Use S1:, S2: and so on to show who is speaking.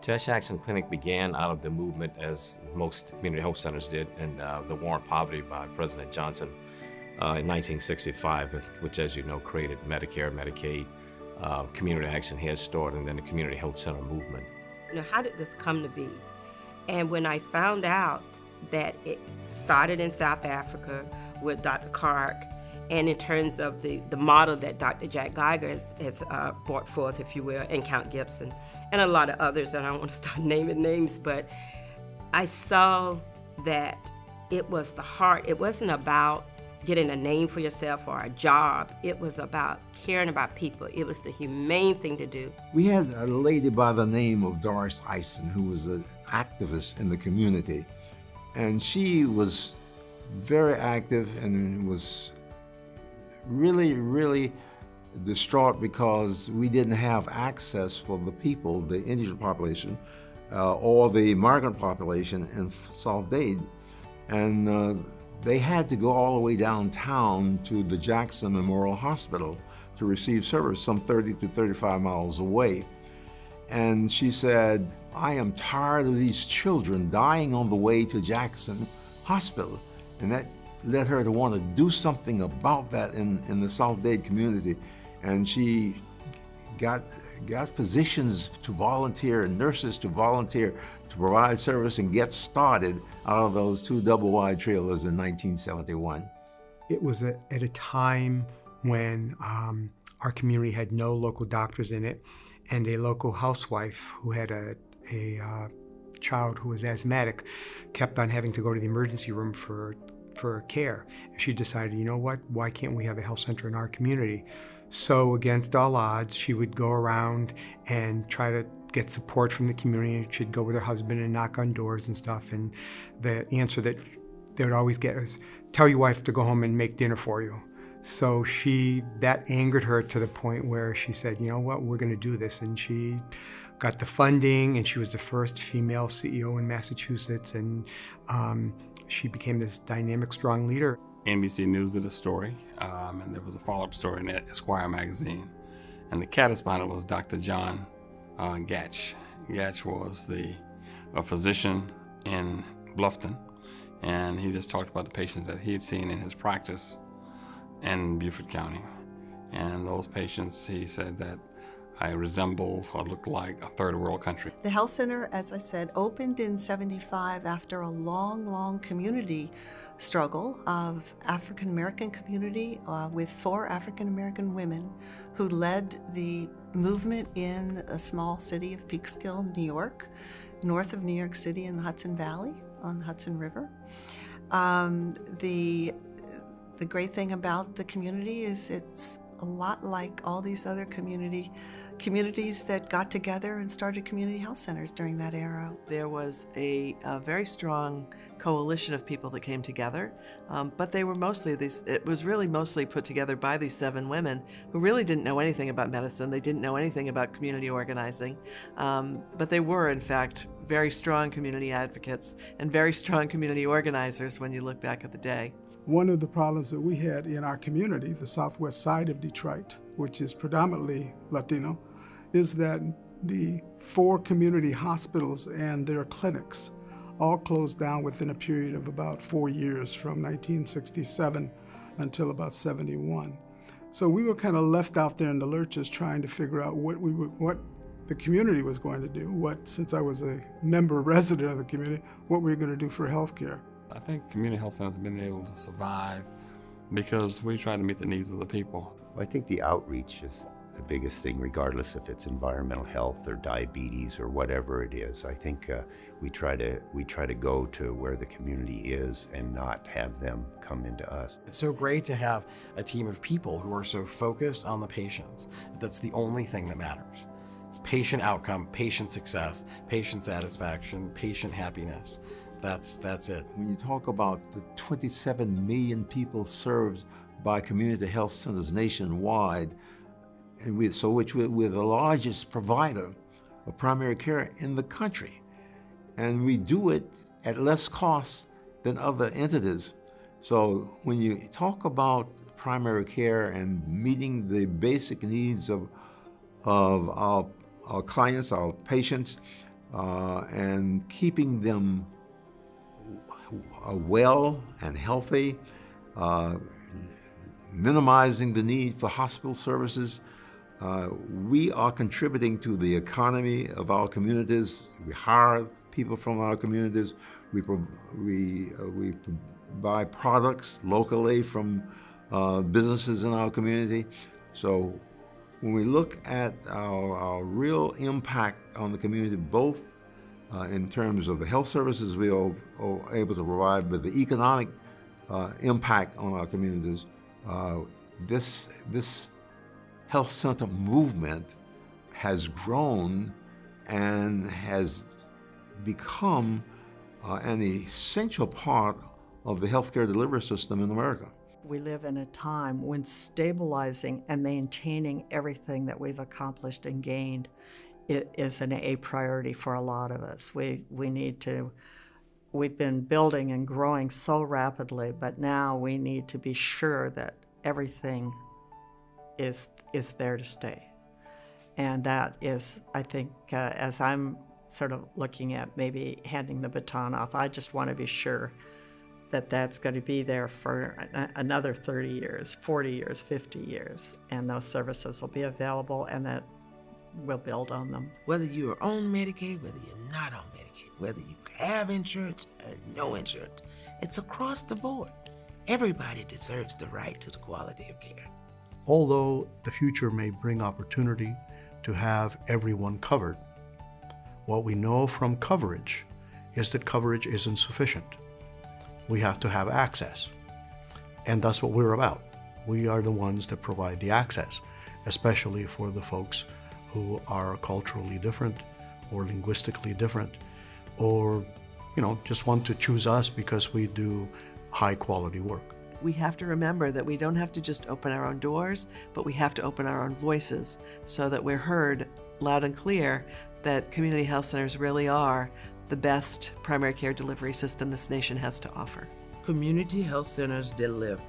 S1: Tesh Action Clinic began out of the movement, as most community health centers did, in the War on Poverty by President Johnson in 1965, which, as you know, created Medicare, Medicaid, Community Action Head Start, and then the Community Health Center movement.
S2: How did this come to be? And when I found out that it started in South Africa with Dr. Clark, and in terms of the model that Dr. Jack Geiger has brought forth, if you will, and Count Gibson, and a lot of others, and I don't want to start naming names, but I saw that it was the heart. It wasn't about getting a name for yourself or a job. It was about caring about people. It was the humane thing to do.
S3: We had a lady by the name of Doris Eisen, who was an activist in the community, and she was very active and was really distraught because we didn't have access for the people, the indigent population, or the migrant population in South Dade. And they had to go all the way downtown to the Jackson Memorial Hospital to receive service, some 30 to 35 miles away. And she said, I am tired of these children dying on the way to Jackson Hospital. And that led her to want to do something about that in the South Dade community. And she got physicians to volunteer and nurses to volunteer to provide service and get started out of those two double-wide trailers in 1971.
S4: It was at a time when our community had no local doctors in it, and a local housewife who had a child who was asthmatic kept on having to go to the emergency room for care. And she decided, you know what, why can't we have a health center in our community? So against all odds, she would go around and try to get support from the community, and she'd go with her husband and knock on doors and stuff. And the answer that they would always get was, tell your wife to go home and make dinner for you. So that angered her to the point where she said, you know what, we're gonna do this. And she got the funding, and she was the first female CEO in Massachusetts, and she became this dynamic, strong leader.
S5: NBC News did a story, and there was a follow-up story in Esquire magazine. And the catalyst behind it was Dr. John Gatch. Gatch was a physician in Bluffton, and he just talked about the patients that he had seen in his practice in Beaufort County. And those patients, he said that I resemble or look like a third world country.
S6: The health center, as I said, opened in '75 after a long community struggle of African American community with 4 African American women who led the movement in a small city of Peekskill, New York, north of New York City in the Hudson Valley on the Hudson River. The great thing about the community is it's a lot like all these other communities that got together and started community health centers during that era.
S7: There was a very strong coalition of people that came together, but they were it was really mostly put together by these 7 women who really didn't know anything about medicine. They didn't know anything about community organizing, but they were, in fact, very strong community advocates and very strong community organizers when you look back at the day.
S8: One of the problems that we had in our community, the southwest side of Detroit, which is predominantly Latino, is that the 4 community hospitals and their clinics all closed down within a period of about 4 years, from 1967 until about 71. So we were kind of left out there in the lurches trying to figure out what the community was going to do, since I was a member resident of the community, what we were going to do for healthcare.
S5: I think community health centers have been able to survive because we try to meet the needs of the people.
S9: Well, I think the outreach is the biggest thing, regardless if it's environmental health or diabetes or whatever it is. I think we try to go to where the community is and not have them come into us.
S10: It's so great to have a team of people who are so focused on the patients. That's the only thing that matters. It's patient outcome, patient success, patient satisfaction, patient happiness. That's it.
S3: When you talk about the 27 million people served by community health centers nationwide, and we're the largest provider of primary care in the country. And we do it at less cost than other entities. So when you talk about primary care and meeting the basic needs of our clients, our patients, and keeping them well and healthy, minimizing the need for hospital services. We are contributing to the economy of our communities. We hire people from our communities. We buy products locally from businesses in our community. So when we look at our real impact on the community, both in terms of the health services we are able to provide, but the economic impact on our communities, this health center movement has grown and has become an essential part of the healthcare delivery system in America.
S11: We live in a time when stabilizing and maintaining everything that we've accomplished and gained is a priority for a lot of us. We've been building and growing so rapidly, but now we need to be sure that everything is there to stay. And that is, I think, as I'm sort of looking at maybe handing the baton off, I just want to be sure that that's going to be there for another 30 years, 40 years, 50 years, and those services will be available and that we'll build on them.
S12: Whether you are on Medicaid, whether you're not on Medicaid, whether you have insurance or no insurance, it's across the board. Everybody deserves the right to the quality of care.
S13: Although the future may bring opportunity to have everyone covered, what we know from coverage is that coverage isn't sufficient. We have to have access, and that's what we're about. We are the ones that provide the access, especially for the folks who are culturally different or linguistically different, or just want to choose us because we do high quality work.
S7: We have to remember that we don't have to just open our own doors, but we have to open our own voices so that we're heard loud and clear that community health centers really are the best primary care delivery system this nation has to offer.
S12: Community health centers deliver.